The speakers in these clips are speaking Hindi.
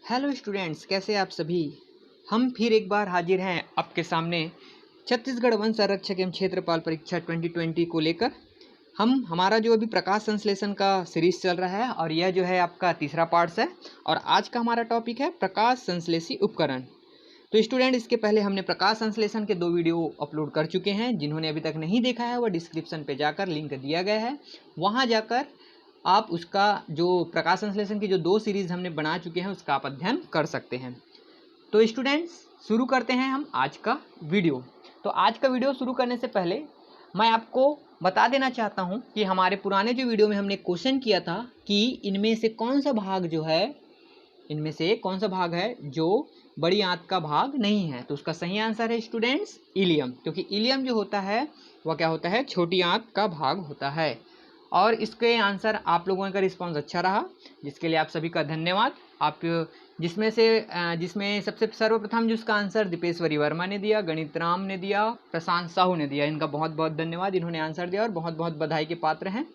हेलो स्टूडेंट्स, कैसे आप सभी। हम फिर एक बार हाजिर हैं आपके सामने छत्तीसगढ़ वन संरक्षक एवं क्षेत्रपाल परीक्षा 2020 को लेकर। हमारा जो अभी प्रकाश संश्लेषण का सीरीज चल रहा है और यह जो है आपका तीसरा पार्ट है और आज का हमारा टॉपिक है प्रकाश संश्लेषी उपकरण। तो स्टूडेंट, इसके पहले हमने प्रकाश संश्लेषण के 2 वीडियो अपलोड कर चुके हैं। जिन्होंने अभी तक नहीं देखा है वह डिस्क्रिप्शन पे जाकर लिंक दिया गया है, वहाँ जाकर आप उसका जो प्रकाश संश्लेषण की जो 2 सीरीज हमने बना चुके हैं उसका आप अध्ययन कर सकते हैं। तो स्टूडेंट्स, शुरू करते हैं हम आज का वीडियो। तो आज का वीडियो शुरू करने से पहले मैं आपको बता देना चाहता हूं कि हमारे पुराने जो वीडियो में हमने क्वेश्चन किया था कि इनमें से कौन सा भाग जो बड़ी आंत का भाग नहीं है। तो उसका सही आंसर है स्टूडेंट्स इलियम, क्योंकि इलियम जो होता है वह क्या होता है, छोटी आंत का भाग होता है। और इसके आंसर आप लोगों का रिस्पांस अच्छा रहा, जिसके लिए आप सभी का धन्यवाद। आप जिसमें सबसे सर्वप्रथम जो इसका आंसर दीपेश्वरी वर्मा ने दिया, गणित राम ने दिया, प्रशांत साहू ने दिया। इनका बहुत बहुत धन्यवाद, इन्होंने आंसर दिया और बहुत बहुत बधाई के पात्र हैं।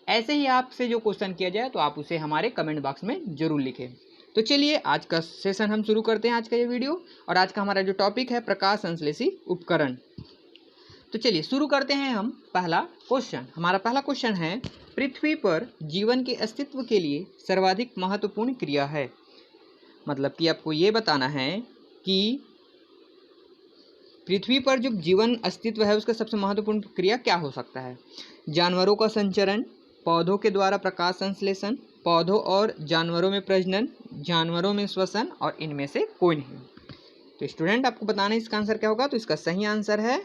ऐसे ही आपसे जो क्वेश्चन किया जाए तो आप उसे हमारे कमेंट बॉक्स में जरूर लिखें। तो चलिए आज का सेशन हम शुरू करते हैं, आज का ये वीडियो। और आज का हमारा जो टॉपिक है प्रकाश संश्लेषी उपकरण। तो चलिए शुरू करते हैं हम पहला क्वेश्चन। हमारा पहला क्वेश्चन है, पृथ्वी पर जीवन के अस्तित्व के लिए सर्वाधिक महत्वपूर्ण क्रिया है। मतलब कि आपको ये बताना है कि पृथ्वी पर जो जीवन अस्तित्व है उसका सबसे महत्वपूर्ण क्रिया क्या हो सकता है। जानवरों का संचरण, पौधों के द्वारा प्रकाश संश्लेषण, पौधों और जानवरों में प्रजनन, जानवरों में श्वसन, और इनमें से कोई नहीं। तो स्टूडेंट, आपको बताना इसका आंसर क्या होगा। तो इसका सही आंसर है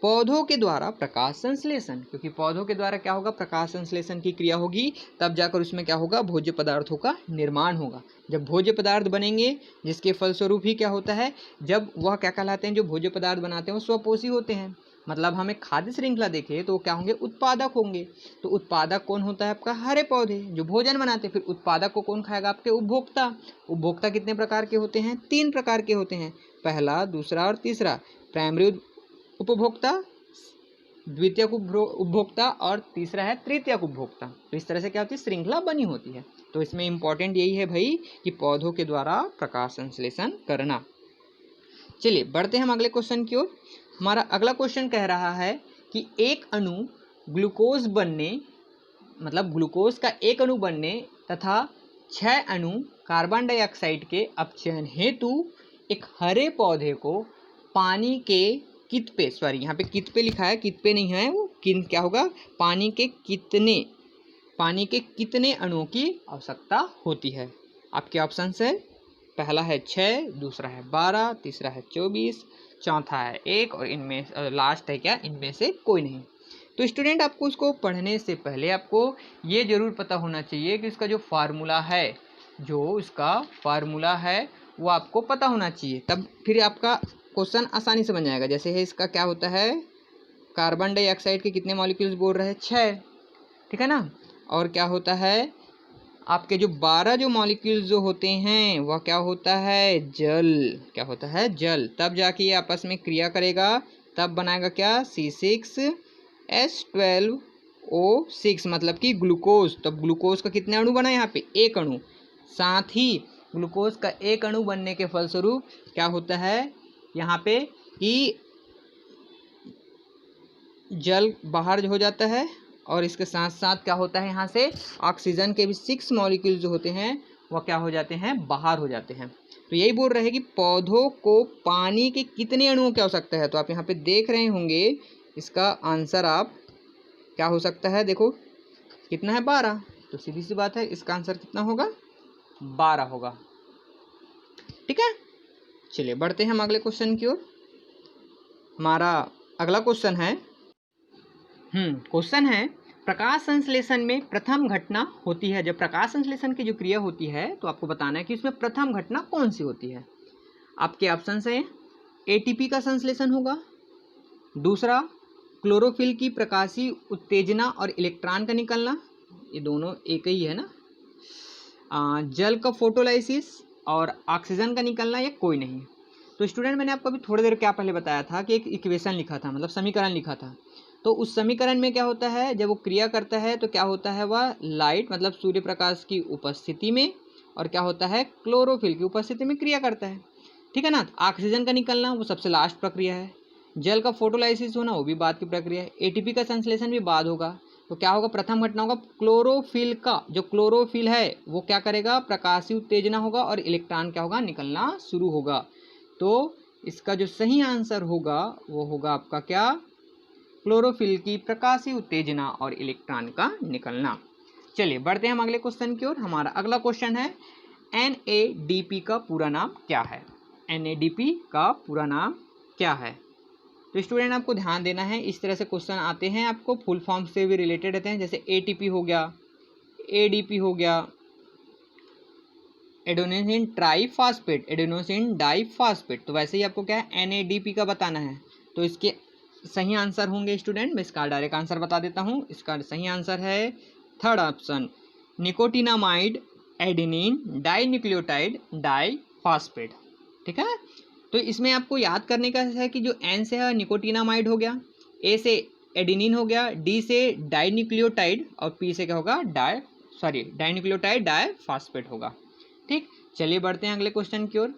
पौधों के द्वारा प्रकाश संश्लेषण, क्योंकि पौधों के द्वारा क्या होगा, प्रकाश संश्लेषण की क्रिया होगी, तब जाकर उसमें क्या होगा, भोज्य पदार्थों का निर्माण होगा। जब भोज्य पदार्थ बनेंगे, जिसके फलस्वरूप ही क्या होता है, जब वह क्या कहलाते हैं, जो भोज्य पदार्थ बनाते हैं वो स्वपोषी होते हैं। मतलब हमें खाद्य श्रृंखला देखें तो क्या होंगे, उत्पादक होंगे। तो उत्पादक कौन होता है, आपका हरे पौधे जो भोजन बनाते हैं। फिर उत्पादक को कौन खाएगा, आपके उपभोक्ता। उपभोक्ता कितने प्रकार के होते हैं, 3 प्रकार के होते हैं, पहला, दूसरा और तीसरा। प्राइमरी उपभोक्ता, द्वितीयक उपभोक्ता और तीसरा है तृतीयक उपभोक्ता। तो इस तरह से क्या होती है, श्रृंखला बनी होती है। तो इसमें इंपॉर्टेंट यही है भाई कि पौधों के द्वारा प्रकाश संश्लेषण करना। चलिए बढ़ते हैं हम अगले क्वेश्चन की ओर। हमारा अगला क्वेश्चन कह रहा है कि एक अणु ग्लूकोज बनने, मतलब ग्लूकोज का एक अणु बनने तथा 6 अणु कार्बन डाइऑक्साइड के अपचयन हेतु एक हरे पौधे को पानी के कितने, सॉरी यहाँ पे कितने लिखा है, कितने नहीं है वो, क्या होगा, पानी के कितने अणुओं की आवश्यकता होती है। आपके ऑप्शन है, पहला है 6, दूसरा है 12, तीसरा है 24, चौथा है 1 और इनमें लास्ट है क्या, इनमें से कोई नहीं। तो स्टूडेंट, आपको इसको पढ़ने से पहले आपको ये जरूर पता होना चाहिए कि इसका जो फार्मूला है वो आपको पता होना चाहिए, तब फिर आपका क्वेश्चन आसानी से बन जाएगा। जैसे है इसका क्या होता है, कार्बन डाइऑक्साइड के कितने मॉलिक्यूल्स बोल रहे हैं, 6, ठीक है ना। और क्या होता है, आपके जो 12 जो मॉलिक्यूल्स जो होते हैं वह क्या होता है, जल। क्या होता है, जल। तब जाके ये आपस में क्रिया करेगा, तब बनाएगा क्या, C6H12O6, मतलब कि ग्लूकोज। तब ग्लूकोज का कितने अणु बना यहाँ पे, 1 अणु। साथ ही ग्लूकोज का 1 अणु बनने के फलस्वरूप क्या होता है यहाँ पे कि जल बाहर हो जाता है, और इसके साथ साथ क्या होता है, यहाँ से ऑक्सीजन के भी 6 मॉलिक्यूल जो होते हैं वह क्या हो जाते हैं, बाहर हो जाते हैं। तो यही बोल रहे हैं कि पौधों को पानी के कितने अणुओं की आवश्यकता है। तो आप यहाँ पे देख रहे होंगे, इसका आंसर आप क्या हो सकता है, देखो कितना है, 12। तो सीधी सी बात है, इसका आंसर कितना होगा, 12 होगा, ठीक है। चलिए बढ़ते हैं हम अगले क्वेश्चन की ओर। हमारा अगला क्वेश्चन है प्रकाश संश्लेषण में प्रथम घटना होती है। जब प्रकाश संश्लेषण की जो क्रिया होती है तो आपको बताना है कि उसमें प्रथम घटना कौन सी होती है। आपके ऑप्शन हैं, एटीपी का संश्लेषण होगा, दूसरा क्लोरोफिल की प्रकाशीय उत्तेजना और इलेक्ट्रॉन का निकलना, ये दोनों एक ही है ना, जल का फोटोलाइसिस और ऑक्सीजन का निकलना, ये कोई नहीं। तो स्टूडेंट, मैंने आपको अभी थोड़ी देर क्या पहले बताया था कि एक इक्वेशन लिखा था, मतलब समीकरण लिखा था। तो उस समीकरण में क्या होता है, जब वो क्रिया करता है तो क्या होता है, वह लाइट मतलब सूर्य प्रकाश की उपस्थिति में और क्या होता है, क्लोरोफिल की उपस्थिति में क्रिया करता है। ठीक है ना। ऑक्सीजन का निकलना वो सबसे लास्ट प्रक्रिया है। जल का फोटोलाइसिस होना वो भी बाद की प्रक्रिया है। एटीपी का संश्लेषण भी बाद होगा। तो क्या होगा, प्रथम घटना होगा क्लोरोफिल का, जो क्लोरोफिल है वो क्या करेगा, प्रकाशीय उत्तेजना होगा और इलेक्ट्रॉन क्या होगा, निकलना शुरू होगा। तो इसका जो सही आंसर होगा वो होगा आपका क्या, क्लोरोफिल की प्रकाशीय उत्तेजना और इलेक्ट्रॉन का निकलना। चलिए बढ़ते हैं हम अगले क्वेश्चन की ओर। हमारा अगला क्वेश्चन है NADP का पूरा नाम क्या है। NADP का पूरा नाम क्या है। तो स्टूडेंट आपको ध्यान देना है, इस तरह से क्वेश्चन आते हैं आपको, फुल फॉर्म से भी रिलेटेड रहते हैं, जैसे ATP हो गया, ADP हो गया, एडेनोसिन ट्राइफॉस्फेट, एडेनोसिन डाइफॉस्फेट। तो वैसे ही आपको क्या है, NADP का बताना है। तो इसके सही आंसर होंगे स्टूडेंट, मैं इसका डायरेक्ट आंसर बता देता हूँ। इसका सही आंसर है third option, nicotinamide adenine dinucleotide diphosphate. ठीक है। तो इसमें आपको याद करने का है कि जो N से है निकोटिनामाइड हो गया, A से एडेनिन हो गया, D से डाइन्यूक्लियोटाइड और P से क्या होगा, डाइन्यूक्लियोटाइड डाइफॉस्फेट होगा। ठीक। चलिए बढ़ते हैं अगले क्वेश्चन की ओर।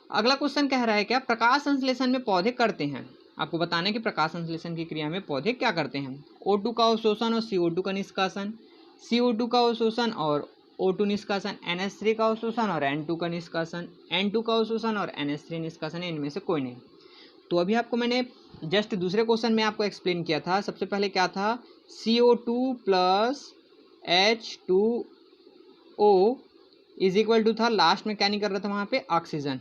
अगला क्वेश्चन कह रहा है क्या, प्रकाश संश्लेषण में पौधे करते हैं। आपको बताना है कि प्रकाश संश्लेषण की क्रिया में पौधे क्या करते हैं। O2 का अवशोषण और CO2 का निष्कासन, CO2 का अवशोषण और O2 निष्कासन, NH3 का अवशोषण और N2 का निष्कासन, N2 का अवशोषण और NH3 निष्कासन, इनमें से कोई नहीं। तो अभी आपको मैंने जस्ट दूसरे क्वेश्चन में आपको एक्सप्लेन किया था। सबसे पहले क्या था, CO2 plus H2O is equal to था, लास्ट में क्या नहीं कर रहा था वहाँ पे, ऑक्सीजन।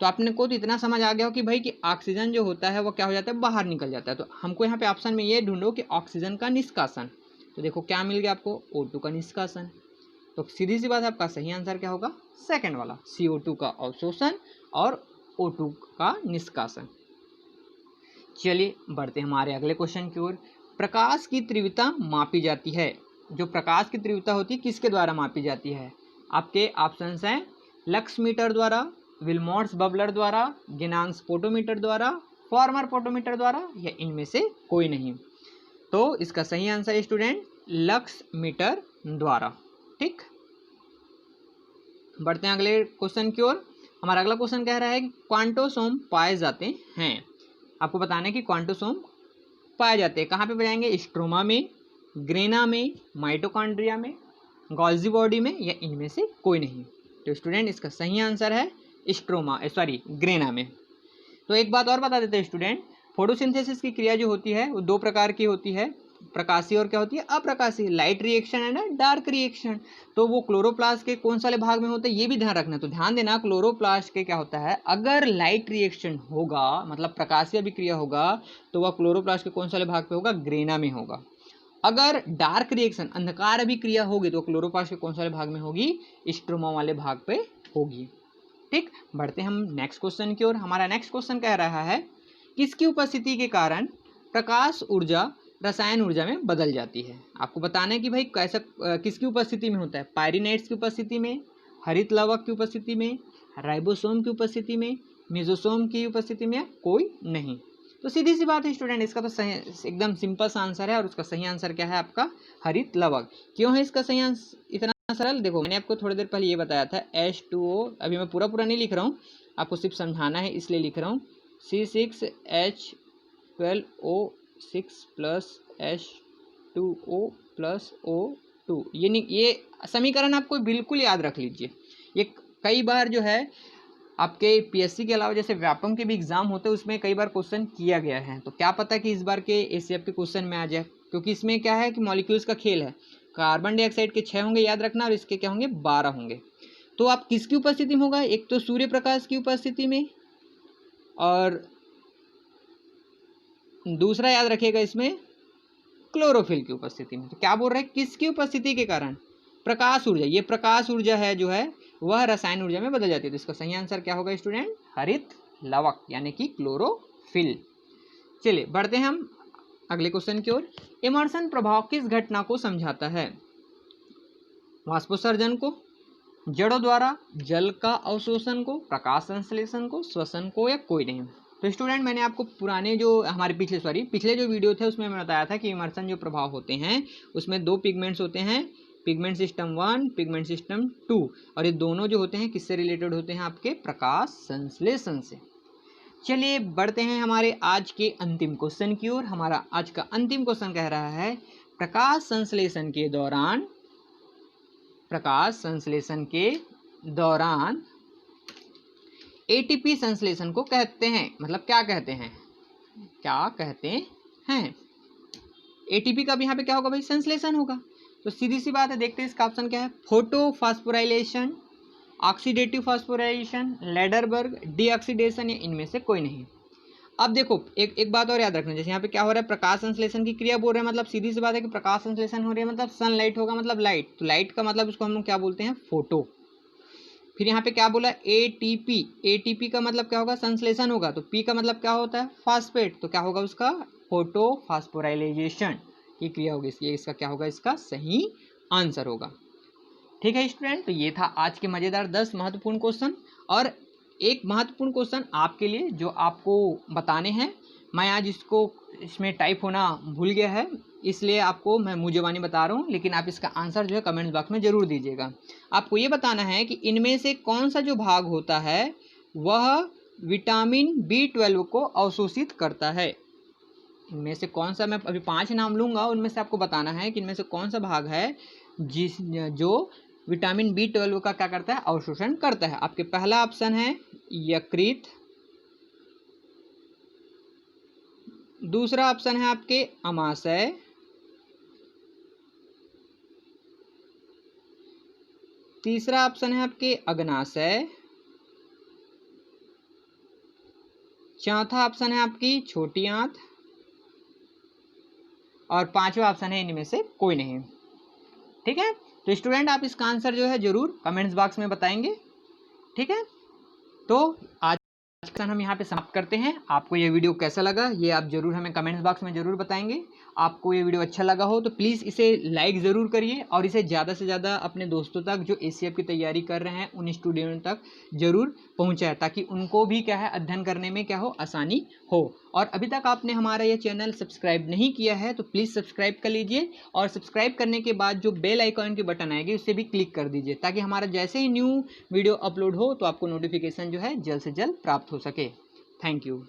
तो आपने को तो इतना समझ आ गया हो कि भाई कि ऑक्सीजन जो होता है वो क्या हो जाता है, बाहर निकल जाता है। तो हमको यहाँ पे ऑप्शन में ये ढूंढो कि ऑक्सीजन का निष्कासन। तो देखो क्या मिल गया आपको, O2 का निष्कासन। तो सीधी सी बात है, आपका सही आंसर क्या होगा, सेकंड वाला, CO2 का अवशोषण और O2 का निष्कासन। चलिए बढ़ते हैं हमारे अगले क्वेश्चन की ओर। प्रकाश की तीव्रता मापी जाती है। जो प्रकाश की तीव्रता होती है किसके द्वारा मापी जाती है। आपके ऑप्शंस हैं, लक्स मीटर द्वारा, विल्मोट्स बबलर द्वारा, गिनांग स्पोटोमीटर द्वारा, फॉर्मर फोटोमीटर द्वारा, या इनमें से कोई नहीं। तो इसका सही आंसर है स्टूडेंट, लक्स मीटर द्वारा। ठीक। बढ़ते हैं अगले क्वेश्चन की ओर। हमारा अगला क्वेश्चन कह रहा है कि क्वांटोसोम पाए जाते हैं। आपको बताना है कि क्वांटोसोम पाए जाते हैं कहाँ पे पाए जाएंगे, स्ट्रोमा में, ग्रेना में, माइटोकॉन्ड्रिया में, गोल्जी बॉडी में, या इनमें से कोई नहीं। तो स्टूडेंट इसका सही आंसर है ग्रेना में। तो एक बात और बता देते हैं स्टूडेंट, फोटोसिंथेसिस की क्रिया जो होती है वो दो प्रकार की होती है, प्रकाशीय और क्या होती है, अप्रकाशीय। लाइट रिएक्शन है ना, डार्क रिएक्शन। तो वो क्लोरोप्लास्ट के कौन साले भाग में होता है ये भी ध्यान रखना। तो ध्यान देना, क्लोरोप्लास्ट के क्या होता है, अगर लाइट रिएक्शन होगा मतलब प्रकाशीय अभिक्रिया होगा तो वह क्लोरोप्लास्ट के कौन साले भाग पे होगा, ग्रेना में होगा। अगर डार्क रिएक्शन अंधकार अभिक्रिया होगी तो क्लोरोप्लास्ट के कौन साले भाग में होगी, स्ट्रोमा वाले भाग पे होगी। ठीक। बढ़ते हैं हम नेक्स्ट क्वेश्चन की ओर। हमारा नेक्स्ट क्वेश्चन कह रहा है, किसकी उपस्थिति के कारण प्रकाश ऊर्जा रसायन ऊर्जा में बदल जाती है। आपको बताना है कि भाई कैसा किसकी उपस्थिति में होता है, पायरिनेट्स की उपस्थिति में, हरित लवक की उपस्थिति में, राइबोसोम की उपस्थिति में, मेसोसोम की उपस्थिति में, कोई नहीं। तो सीधी सी बात है स्टूडेंट, इसका तो सही एकदम सिंपल सा आंसर है और उसका सही आंसर क्या है आपका, हरित लवक। क्यों है इसका सही आंसर इतना सरल, देखो मैंने आपको थोड़ी देर पहले ये बताया था, H2O, अभी मैं पूरा नहीं लिख रहा हूँ, आपको सिर्फ समझाना है इसलिए लिख रहा हूँ, C6H12O6 plus H2O plus O2। ये समीकरण आपको बिल्कुल याद रख लीजिए। ये कई बार जो है आपके PSC के अलावा जैसे व्यापम के भी एग्जाम होते हैं उसमें कई बार क्वेश्चन किया गया है। तो क्या पता कि इस बार के ACF के क्वेश्चन में आ जाए, क्योंकि इसमें क्या है कि मॉलिक्यूल्स का खेल है। कार्बन डाइऑक्साइड के 6 होंगे याद रखना, और इसके क्या होंगे 12 होंगे। तो आप किसकी उपस्थिति में होगा, एक तो सूर्य प्रकाश की उपस्थिति में, और दूसरा याद रखिएगा इसमें क्लोरोफिल की उपस्थिति में। तो क्या बोल रहे हैं, किसकी उपस्थिति के कारण प्रकाश ऊर्जा, ये प्रकाश ऊर्जा है जो है वह रसायन ऊर्जा में बदल जाती है। तो इसका सही आंसर क्या होगा स्टूडेंट, हरित लवक यानी कि क्लोरोफिल। चलिए बढ़ते हैं हम अगले क्वेश्चन की ओर। इमर्सन प्रभाव किस घटना को समझाता है, वाष्पोत्सर्जन को, जड़ों द्वारा जल का अवशोषण को, प्रकाश संश्लेषण को, श्वसन को, या कोई नहीं। तो स्टूडेंट मैंने आपको पुराने जो हमारे पिछले जो वीडियो थे उसमें मैं बताया था कि इमर्सन जो प्रभाव होते हैं उसमें दो पिगमेंट्स होते हैं, पिगमेंट सिस्टम 1, पिगमेंट सिस्टम 2, और ये दोनों जो होते हैं किससे रिलेटेड होते हैं? आपके प्रकाश संश्लेषण से। चलिए बढ़ते हैं हमारे आज के अंतिम क्वेश्चन की ओर। हमारा आज का अंतिम क्वेश्चन कह रहा है प्रकाश संश्लेषण के दौरान एटीपी संश्लेषण को कहते हैं, मतलब क्या कहते हैं? एटीपी का भी यहाँ पे क्या होगा भाई? संश्लेषण होगा। तो सीधी सी बात है, देखते हैं इसका ऑप्शन क्या है। फोटोफॉस्फोराइलेशन, ऑक्सीडेटिव फॉस्फोराइलेशन, लैडरबर्ग, डीऑक्सीडेशन, या इनमें से कोई नहीं। अब देखो एक बात और याद रखना, जैसे यहाँ पे क्या हो रहा है? प्रकाश संश्लेषण की क्रिया बोल रहे हैं, मतलब सीधी सी बात है कि प्रकाश संश्लेषण हो रही है मतलब सनलाइट होगा, मतलब लाइट। तो लाइट का मतलब इसको हम लोग क्या बोलते हैं? फोटो। फिर यहाँ पे क्या बोला? एटीपी। एटीपी का मतलब क्या होगा? संश्लेषण होगा। तो पी का मतलब क्या होता है? फास्फेट। तो क्या होगा उसका? फोटोफॉस्फोराइलेशन की क्रिया होगी। ये इसका क्या होगा? इसका सही आंसर होगा। ठीक है स्टूडेंट, तो ये था आज के मज़ेदार 10 महत्वपूर्ण क्वेश्चन। और एक महत्वपूर्ण क्वेश्चन आपके लिए जो आपको बताने हैं, मैं आज इसमें टाइप होना भूल गया है, इसलिए आपको मैं मुँह ज़बानी बता रहा हूँ, लेकिन आप इसका आंसर जो है कमेंट बॉक्स में ज़रूर दीजिएगा। आपको ये बताना है कि इनमें से कौन सा जो भाग होता है वह विटामिन B12 को अवशोषित करता है। इनमें से कौन सा, मैं अभी 5 नाम लूँगा, उनमें से आपको बताना है कि इनमें से कौन सा भाग है जो विटामिन B12 का क्या करता है? अवशोषण करता है। आपके पहला ऑप्शन है यकृत, दूसरा ऑप्शन है आपके अमाशय, तीसरा ऑप्शन है आपके अग्नाशय, चौथा ऑप्शन है आपकी छोटी आंत, और पांचवा ऑप्शन है इनमें से कोई नहीं। ठीक है, तो स्टूडेंट आप इसका आंसर जो है जरूर कमेंट्स बॉक्स में बताएंगे। ठीक है, तो आज का हम यहाँ पे समाप्त करते हैं। आपको ये वीडियो कैसा लगा ये आप जरूर हमें कमेंट्स बॉक्स में जरूर बताएंगे। आपको ये वीडियो अच्छा लगा हो तो प्लीज़ इसे लाइक ज़रूर करिए, और इसे ज़्यादा से ज़्यादा अपने दोस्तों तक जो ACF की तैयारी कर रहे हैं उन स्टूडेंटों तक जरूर पहुँचाए, ताकि उनको भी क्या है अध्ययन करने में क्या हो आसानी हो। और अभी तक आपने हमारा ये चैनल सब्सक्राइब नहीं किया है तो प्लीज़ सब्सक्राइब कर लीजिए, और सब्सक्राइब करने के बाद जो बेल आइकॉन की बटन आएगी उससे भी क्लिक कर दीजिए, ताकि हमारा जैसे ही न्यू वीडियो अपलोड हो तो आपको नोटिफिकेशन जो है जल्द से जल्द प्राप्त हो सके। Thank you.